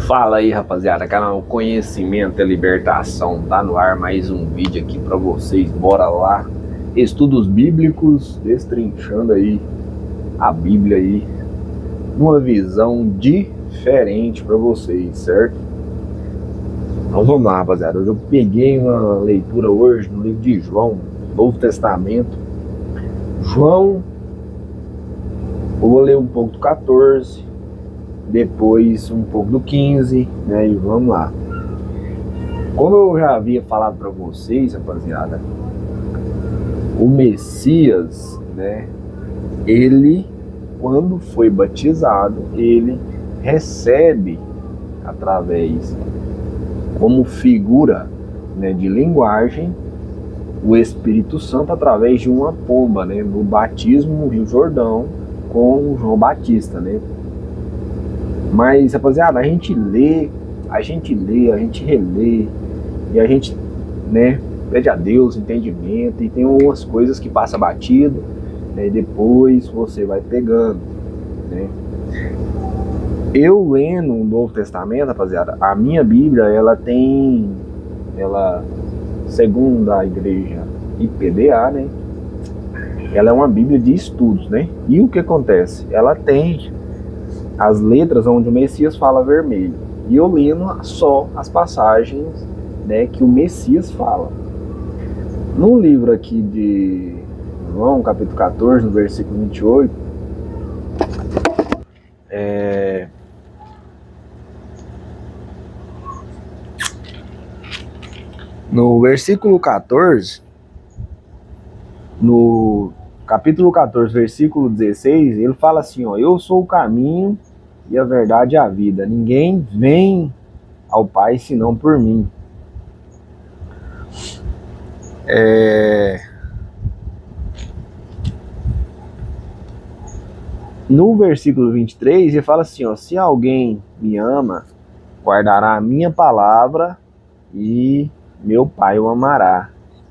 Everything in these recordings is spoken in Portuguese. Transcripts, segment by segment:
Fala aí, rapaziada, canal Conhecimento e Libertação, tá no ar mais um vídeo aqui pra vocês, bora lá, estudos bíblicos, destrinchando aí a Bíblia aí, numa visão diferente pra vocês, certo? Então vamos lá, rapaziada, eu peguei uma leitura hoje no livro de João, Novo Testamento, João, eu vou ler um pouco do 14, depois um pouco do 15, né, e vamos lá. Como eu já havia falado para vocês, rapaziada, o Messias, né, ele, quando foi batizado, ele recebe através, como figura, né, de linguagem, o Espírito Santo através de uma pomba, né, no batismo no Rio Jordão com João Batista, né. Mas, rapaziada, a gente lê, a gente relê, e a gente, né, pede a Deus entendimento, e tem umas coisas que passa batido, né, e depois você vai pegando, né. Eu lendo o Novo Testamento, rapaziada, a minha Bíblia, ela, segundo a igreja IPDA, né, ela é uma Bíblia de estudos, né, e o que acontece? Ela tem as letras onde o Messias fala vermelho, e eu lendo só as passagens, né, que o Messias fala. No livro aqui de João, capítulo 14, no versículo 28, no versículo 14, no capítulo 14, versículo 16, ele fala assim, ó, eu sou o caminho e a verdade e a vida. Ninguém vem ao Pai senão por mim. No versículo 23, ele fala assim, ó, se alguém me ama, guardará a minha palavra e meu Pai o amará,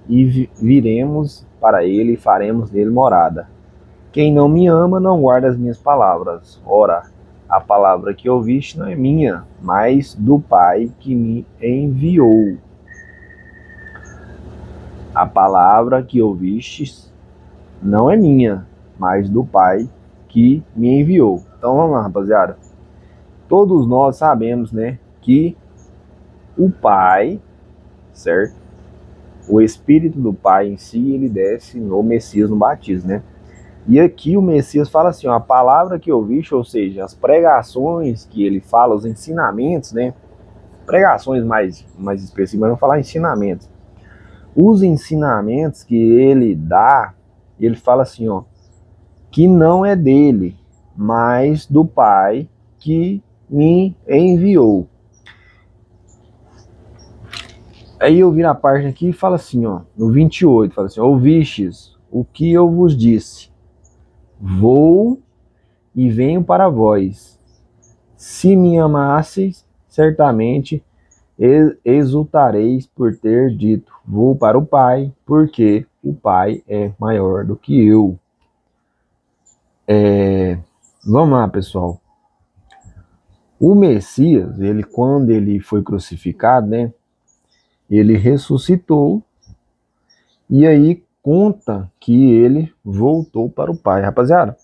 e viremos para ele e faremos nele morada. Quem não me ama não guarda as minhas palavras. Ora, a palavra que ouviste não é minha, mas do Pai que me enviou. A palavra que ouvistes não é minha, mas do Pai que me enviou. Então vamos lá, rapaziada. Todos nós sabemos, né, que o Pai, certo? O Espírito do Pai em si, ele desce no Messias no batismo, né? E aqui o Messias fala assim, ó, a palavra que ouviste, ou seja, as pregações que ele fala, os ensinamentos, né? Pregações mais específicas, mas vamos falar ensinamentos. Os ensinamentos que ele dá, ele fala assim, ó, que não é dele, mas do Pai que me enviou. Aí eu vi na página aqui e fala assim, ó, no 28, fala assim, ouvistes o que eu vos disse, vou e venho para vós. Se me amasseis, certamente exultareis por ter dito, vou para o Pai, porque o Pai é maior do que eu. Vamos lá, pessoal. O Messias, ele, quando ele foi crucificado, né, ele ressuscitou, e aí conta que ele voltou para o Pai. Rapaziada,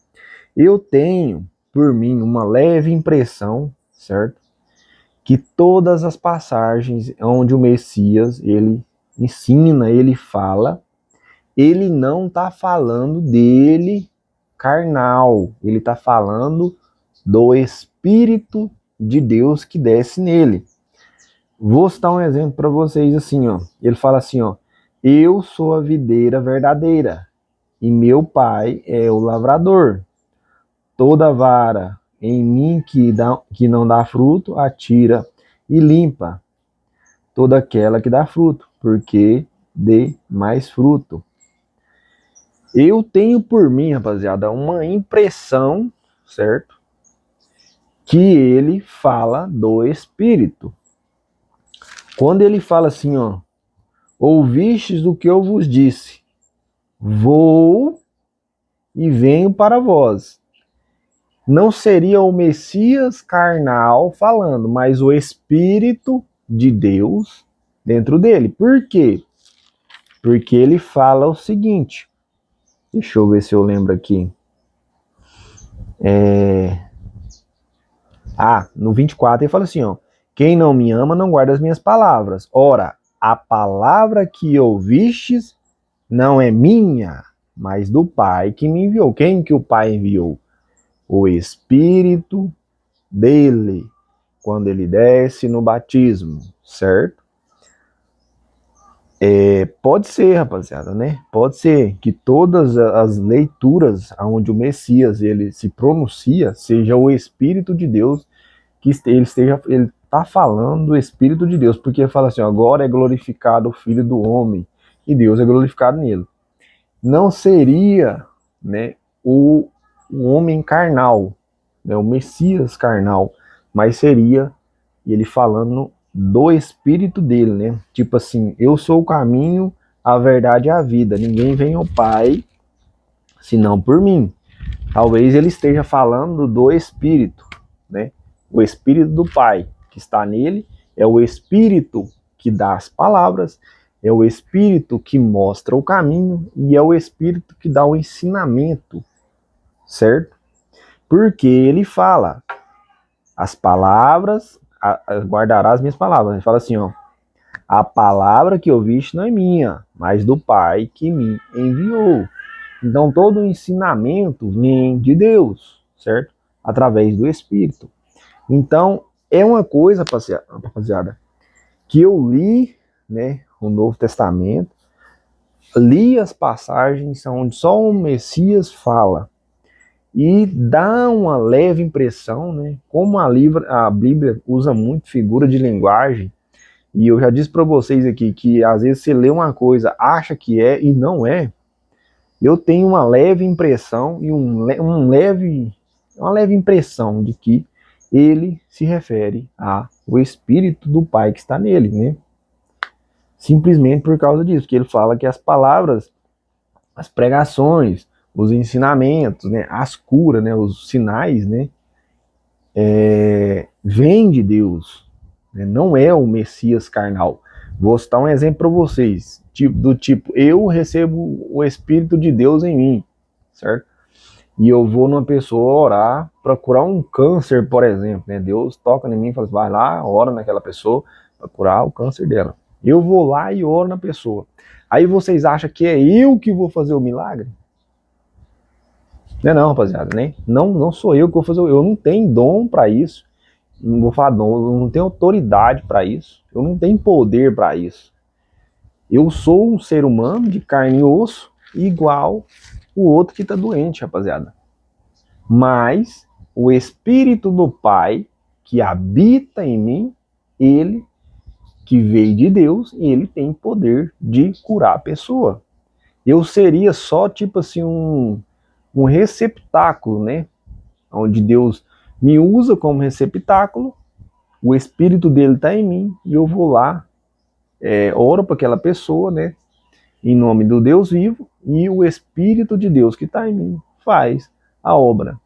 eu tenho, por mim, uma leve impressão, certo? Que todas as passagens onde o Messias, ele ensina, ele fala, ele não está falando dele carnal, ele está falando do Espírito de Deus que desce nele. Vou citar um exemplo para vocês assim, ó. Ele fala assim, ó, eu sou a videira verdadeira e meu pai é o lavrador. Toda vara em mim que não dá fruto, atira e limpa toda aquela que dá fruto, porque dê mais fruto. Eu tenho por mim, rapaziada, uma impressão, certo? Que ele fala do Espírito. Quando ele fala assim, ó, ouvistes o que eu vos disse, vou e venho para vós. não seria o Messias carnal falando, mas o Espírito de Deus dentro dele. Por quê? Porque ele fala o seguinte, deixa eu ver se eu lembro aqui. No 24 ele fala assim, ó, quem não me ama não guarda as minhas palavras. Ora, a palavra que ouvistes não é minha, mas do Pai que me enviou. Quem que o Pai enviou? O Espírito dele, quando ele desce no batismo, certo? Pode ser, rapaziada, né? Pode ser que todas as leituras onde o Messias ele se pronuncia seja o Espírito de Deus que ele está falando do Espírito de Deus, porque ele fala assim, agora é glorificado o Filho do Homem e Deus é glorificado nele. Não seria, né, o homem carnal, né, o Messias carnal, mas seria ele falando do Espírito dele, né? Tipo assim, eu sou o caminho, a verdade e a vida. Ninguém vem ao Pai senão por mim. Talvez ele esteja falando do Espírito, né? O Espírito do Pai que está nele é o Espírito que dá as palavras, é o Espírito que mostra o caminho e é o Espírito que dá o ensinamento, certo? Porque ele fala, as palavras, guardará as minhas palavras. Ele fala assim, ó, a palavra que ouviste não é minha, mas do Pai que me enviou. Então todo o ensinamento vem de Deus, certo? Através do Espírito. Então é uma coisa, rapaziada, que eu li, né, o Novo Testamento, li as passagens onde só o Messias fala e dá uma leve impressão, né, como a Bíblia usa muito figura de linguagem. E eu já disse para vocês aqui que às vezes você lê uma coisa, acha que é e não é. Eu tenho uma leve impressão e uma leve impressão de que ele se refere ao Espírito do Pai que está nele, né? Simplesmente por causa disso, que ele fala que as palavras, as pregações, os ensinamentos, né, as curas, né, os sinais, né, vêm de Deus, né? Não é o Messias carnal. Vou citar um exemplo para vocês, do tipo, eu recebo o Espírito de Deus em mim, certo? E eu vou numa pessoa orar para curar um câncer, por exemplo, né? Deus toca em mim e fala assim, vai lá, ora naquela pessoa para curar o câncer dela. Eu vou lá e oro na pessoa. Aí vocês acham que é eu que vou fazer o milagre? Não é não, rapaziada, né? Não sou eu que vou fazer, eu não tenho dom para isso. Não vou falar dom, eu não tenho autoridade para isso. Eu não tenho poder para isso. Eu sou um ser humano de carne e osso, igual o outro que está doente, rapaziada. Mas o Espírito do Pai que habita em mim, ele que veio de Deus, e ele tem poder de curar a pessoa. Eu seria só tipo assim um receptáculo, né? Onde Deus me usa como receptáculo, o Espírito dele está em mim e eu vou lá, oro para aquela pessoa, né? Em nome do Deus vivo, e o Espírito de Deus que está em mim faz a obra.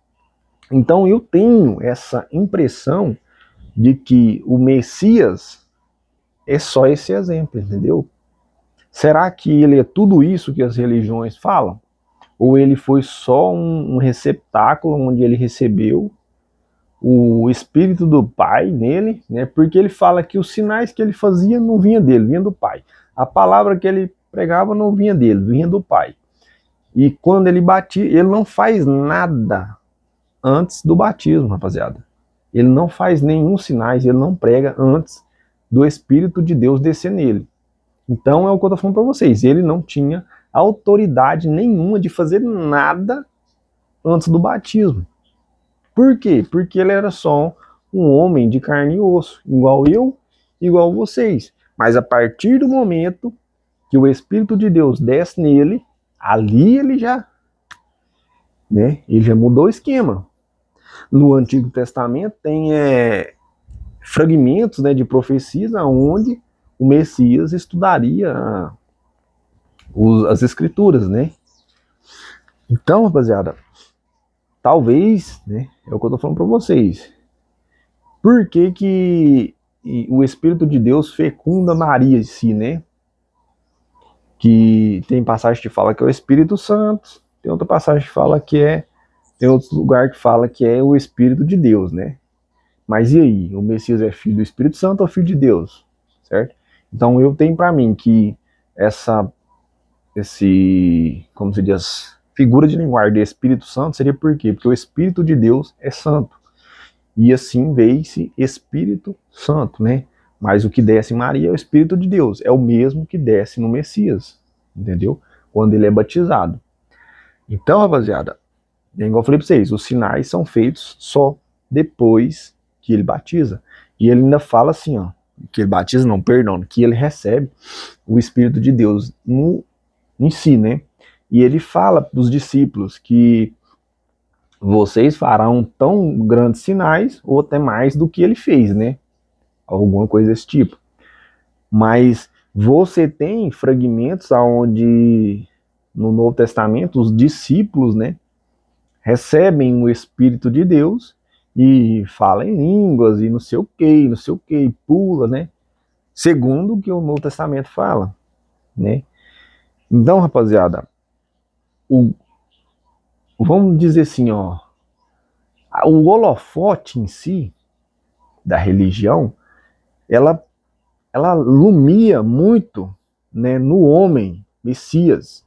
Então eu tenho essa impressão de que o Messias é só esse exemplo, entendeu? Será que ele é tudo isso que as religiões falam? Ou ele foi só um receptáculo onde ele recebeu o Espírito do Pai nele, né? Porque ele fala que os sinais que ele fazia não vinha dele, vinha do Pai. A palavra que ele pregava não vinha dele, vinha do Pai. E quando ele batia, ele não faz nada antes do batismo, rapaziada. Ele não faz nenhum sinais, ele não prega antes do Espírito de Deus descer nele. Então é o que eu estou falando para vocês, ele não tinha autoridade nenhuma de fazer nada antes do batismo. Por quê? Porque ele era só um homem de carne e osso, igual eu, igual vocês. Mas a partir do momento que o Espírito de Deus desce nele, ali ele já, né, ele já mudou o esquema. No Antigo Testamento tem fragmentos, né, de profecias onde o Messias estudaria as escrituras, né? Então, rapaziada, talvez, né, é o que eu tô falando para vocês. Por que que o Espírito de Deus fecunda Maria em si, né? Que tem passagem que fala que é o Espírito Santo, tem outra passagem que fala que tem outro lugar que fala que é o Espírito de Deus, né? Mas e aí? O Messias é filho do Espírito Santo ou filho de Deus? Certo? Então eu tenho para mim que como se diz, figura de linguagem de Espírito Santo seria por quê? Porque o Espírito de Deus é santo. E assim veio-se Espírito Santo, né? Mas o que desce em Maria é o Espírito de Deus. É o mesmo que desce no Messias, entendeu? Quando ele é batizado. Então, rapaziada, igual eu falei para vocês, os sinais são feitos só depois que ele batiza. E ele ainda fala assim, ó, que ele batiza, não, perdão, que ele recebe o Espírito de Deus em si, né? E ele fala para os discípulos que vocês farão tão grandes sinais, ou até mais do que ele fez, né? Alguma coisa desse tipo. Mas você tem fragmentos onde no Novo Testamento os discípulos, né, recebem o Espírito de Deus e falam em línguas e não sei o que, e pula, né? Segundo o que o Novo Testamento fala, né? Então, rapaziada, vamos dizer assim, ó, o holofote em si da religião, ela lumia muito, né, no homem, Messias,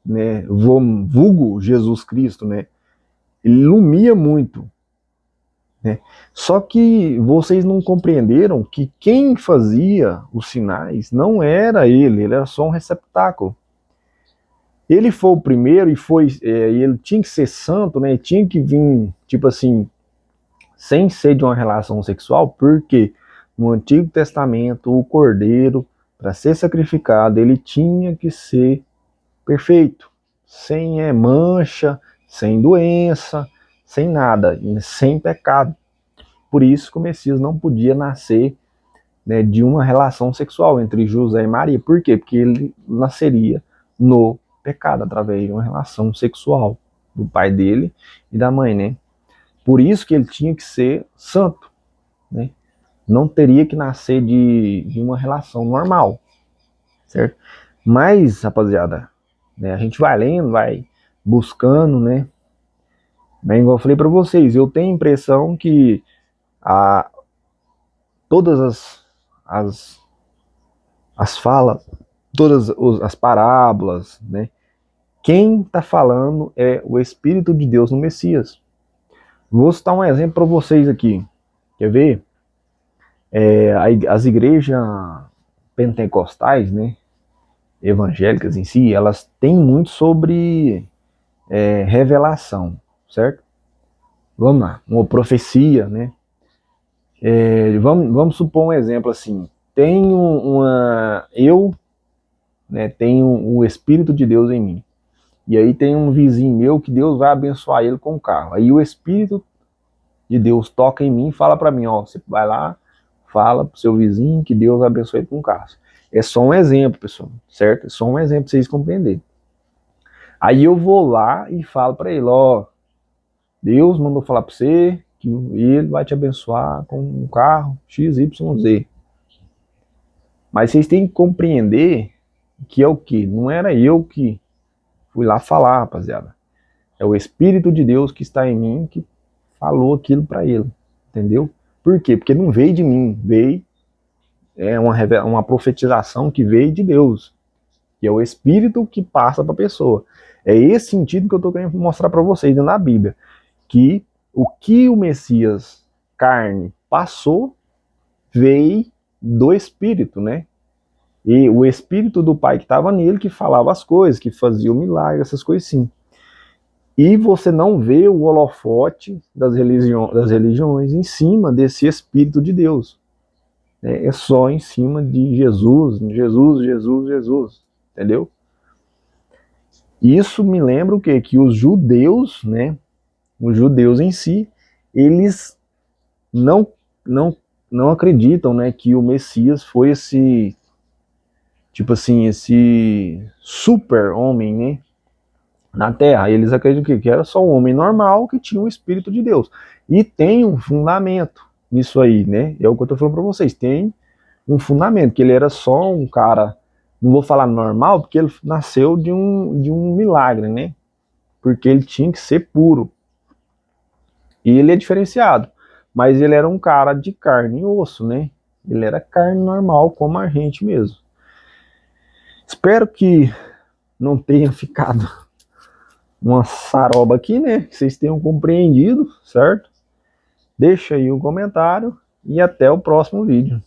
né, vulgo Jesus Cristo, né? Ele lumia muito, né? Só que vocês não compreenderam que quem fazia os sinais não era ele era só um receptáculo. Ele foi o primeiro e ele tinha que ser santo, né? Tinha que vir, tipo assim, sem ser de uma relação sexual, porque no Antigo Testamento o cordeiro, para ser sacrificado, ele tinha que ser perfeito, sem mancha, sem doença, sem nada, sem pecado. Por isso que o Messias não podia nascer, né, de uma relação sexual entre José e Maria. Por quê? Porque ele nasceria no pecado, através de uma relação sexual do pai dele e da mãe, né? Por isso que ele tinha que ser santo, né? Não teria que nascer de uma relação normal, certo? Mas, rapaziada, né, a gente vai lendo, vai buscando, né? Bem, igual eu falei para vocês, eu tenho a impressão que a, todas as falas, todas as parábolas, né? Quem está falando é o Espírito de Deus no Messias. Vou citar um exemplo para vocês aqui. Quer ver? As igrejas pentecostais, né? Evangélicas em si, elas têm muito sobre revelação, certo? Vamos lá, uma profecia, né? Vamos supor um exemplo assim. Eu, né, tenho o Espírito de Deus em mim. E aí tem um vizinho meu que Deus vai abençoar ele com o carro. Aí o Espírito de Deus toca em mim e fala para mim, ó, você vai lá, fala pro seu vizinho que Deus vai abençoar ele com o carro. É só um exemplo, pessoal, certo? É só um exemplo para vocês compreenderem. Aí eu vou lá e falo para ele, ó, Deus mandou falar para você que ele vai te abençoar com um carro XYZ. Mas vocês têm que compreender que é o que? Não era eu que fui lá falar, rapaziada. É o Espírito de Deus que está em mim que falou aquilo para ele, entendeu? Por quê? Porque não veio de mim, veio uma profetização que veio de Deus, que é o Espírito que passa para a pessoa. É esse sentido que eu estou querendo mostrar para vocês na Bíblia, que o que o Messias carne passou veio do Espírito, né? E o Espírito do Pai que estava nele, que falava as coisas, que fazia o milagre, essas coisas sim. E você não vê o holofote das religiões em cima desse Espírito de Deus. É só em cima de Jesus, Jesus, Jesus, Jesus. Entendeu? Isso me lembra o quê? Que os judeus, né? Os judeus em si, eles não, não acreditam, né, que o Messias foi esse super homem, né? na Terra. Eles acreditam que era só um homem normal que tinha o Espírito de Deus. E tem um fundamento nisso aí, né? É o que eu tô falando para vocês. Tem um fundamento, que ele era só um cara, não vou falar normal, porque ele nasceu de um milagre, né? Porque ele tinha que ser puro. E ele é diferenciado. Mas ele era um cara de carne e osso, né? Ele era carne normal, como a gente mesmo. Espero que não tenha ficado uma saroba aqui, né? Que vocês tenham compreendido, certo? Deixa aí um comentário e até o próximo vídeo.